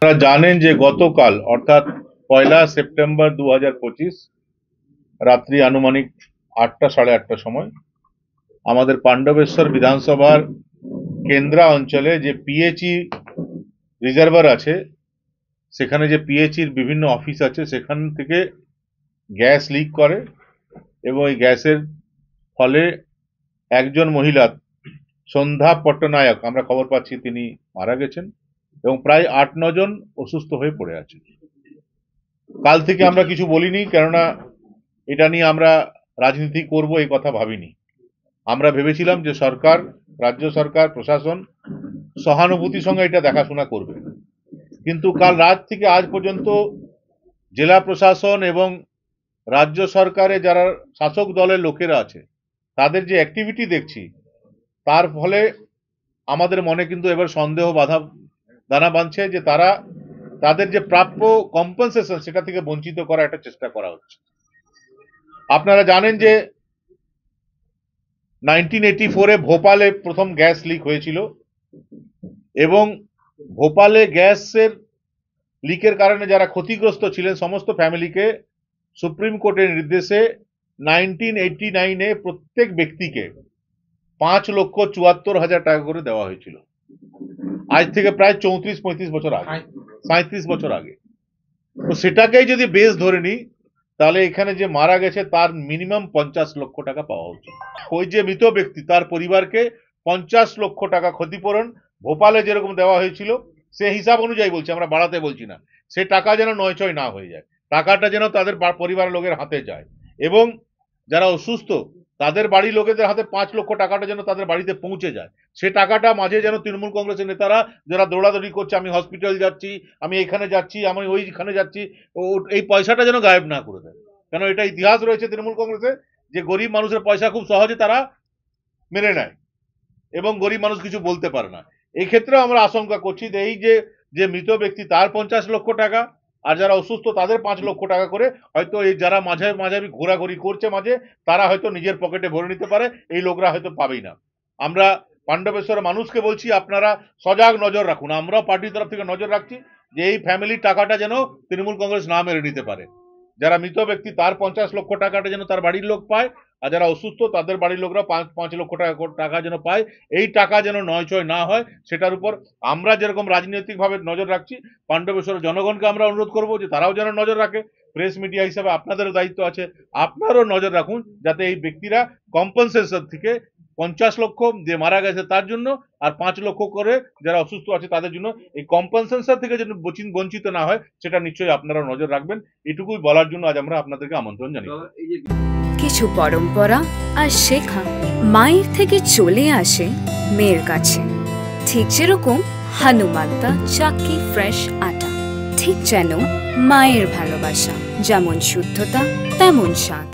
আপনারা জানেন যে গতকাল অর্থাৎ 1 সেপ্টেম্বর 2025 রাত্রি আনুমানিক 8টা সাড়ে 8টার সময় আমাদের পাণ্ডবেশ্বর বিধানসভার কেন্দ্রা অঞ্চলে যে পিএইচই রিজার্ভার আছে, সেখানে যে পিএইচির বিভিন্ন অফিস আছে, সেখান থেকে গ্যাস লিক করে এবং এই গ্যাসের ফলে একজন মহিলা সন্ধ্যা পট্টনায়ক, আমরা খবর পাচ্ছি তিনি মারা গেছেন এবং প্রায় 8-9 জন অসুস্থ হয়ে পড়ে আছেন। কাল থেকে আমরা কিছু বলিনি, কেননা এটা নিয়ে আমরা রাজনীতি করব এই কথা ভাবিনি। আমরা ভেবেছিলাম যে সরকার, রাজ্য সরকার, প্রশাসন সহানুভূতির সঙ্গে এটা দেখাশোনা করবে, কিন্তু কাল রাত থেকে আজ পর্যন্ত জেলা প্রশাসন এবং রাজ্য সরকারে যারা শাসক দলের লোকেরা আছে তাদের যে অ্যাক্টিভিটি দেখছি, তার ফলে আমাদের মনে কিন্তু এবার সন্দেহ দানা বাঁধছে যে তাদের যে প্রাপ্য কম্পেনসেশন সেটা থেকে বঞ্চিত করার একটা চেষ্টা করা হচ্ছে। আপনারা জানেন যে 1984-এ ভোপালে প্রথম গ্যাস লিক হয়েছিল এবং ভোপালে গ্যাসের লিকের কারণে যারা ক্ষতিগ্রস্ত ছিলেন সমস্ত ফ্যামিলিকে সুপ্রিম কোর্টের নির্দেশে 1989-এ প্রত্যেক ব্যক্তিকে 5,74,000 টাকা করে দেওয়া হয়েছিল। আজ থেকে প্রায় 34-35 বছর আগে, 37 বছর আগে। তো সেটাকেই যদি বেস ধরে নিই, তাহলে এখানে যে মারা গেছে তার মিনিমাম 50 লক্ষ টাকা পাওয়া উচিত। ওই যে মৃত ব্যক্তি তার পরিবারকে 50 লক্ষ টাকা ক্ষতিপূরণ ভোপালে যেরকম দেওয়া হয়েছিল সে হিসাব অনুযায়ী বলছি, আমরা বাড়াতে বলছি না, সে টাকা যেন নয়ছয় না হয়ে যায়, টাকাটা যেন তাদের পরিবারের লোকের হাতে যায় এবং যারা অসুস্থ তাদের বাড়ির লোকেদের হাতে 5 লক্ষ টাকাটা যেন তাদের বাড়িতে পৌঁছে যায়। সে টাকাটা মাঝে যেন তৃণমূল কংগ্রেসের নেতারা যারা দৌড়াদৌড়ি করছে, আমি হসপিটাল যাচ্ছি, আমি এখানে যাচ্ছি, আমি ওইখানে যাচ্ছি, এই পয়সাটা যেন গায়েব না করে দেয়। কেন এটা ইতিহাস রয়েছে তৃণমূল কংগ্রেসে যে গরিব মানুষের পয়সা খুব সহজে তারা মেনে নেয় এবং গরিব মানুষ কিছু বলতে পারে না। এই ক্ষেত্রেও আমরা আশঙ্কা করছি যে এই যে মৃত ব্যক্তি তার 50 লক্ষ টাকা আর যারা অসুস্থ তাদের 5 লক্ষ টাকা করে হয়তো এই যারা মাঝে ঘোরাঘুরি করছে মাঝে, তারা হয়তো নিজের পকেটে ভরে নিতে পারে, এই লোকরা হয়তো পাবেই না। আমরা পাণ্ডবেশ্বরের মানুষকে বলছি আপনারা সজাগ নজর রাখুন। আমরাও পার্টির তরফ থেকে নজর রাখছি যে এই ফ্যামিলির টাকাটা যেন তৃণমূল কংগ্রেস না মেরে নিতে পারে। যারা মৃত ব্যক্তি তার 50 লক্ষ টাকাটা যেন তার বাড়ির লোক পায়, আর যারা অসুস্থ তাদের বাড়ির লোকরা 5 লক্ষ টাকা যেন পায়। এই টাকা যেন নয়ছয় না হয়, সেটার উপর আমরা যেরকম রাজনৈতিকভাবে নজর রাখছি, পাণ্ডবেশ্বরের জনগণকে আমরা অনুরোধ করব যে তারাও যেন নজর রাখে। প্রেস মিডিয়া হিসাবে আপনাদেরও দায়িত্ব আছে, আপনারাও নজর রাখুন যাতে এই ব্যক্তিরা কম্পেনসেশন থেকে 50 লক্ষ যে মারা গেছে তার জন্য আর 5 লক্ষ করে যারা অসুস্থ আছে তাদের জন্য এই কম্পেনসেশন থেকে যেন বঞ্চিত না হয়, সেটা নিশ্চয়ই আপনারা নজর রাখবেন। এটুকুই বলার জন্য আজ আমরা আপনাদেরকে আমন্ত্রণ জানাই। কিছু পরম্পরা আর শেখা মায়ের থেকে চলে আসে মেয়ের কাছে, ঠিক যেরকম হনুমান্তা চাক্কি ফ্রেশ আটা, ঠিক যেন মায়ের ভালোবাসা, যেমন শুদ্ধতা তেমন স্বাদ।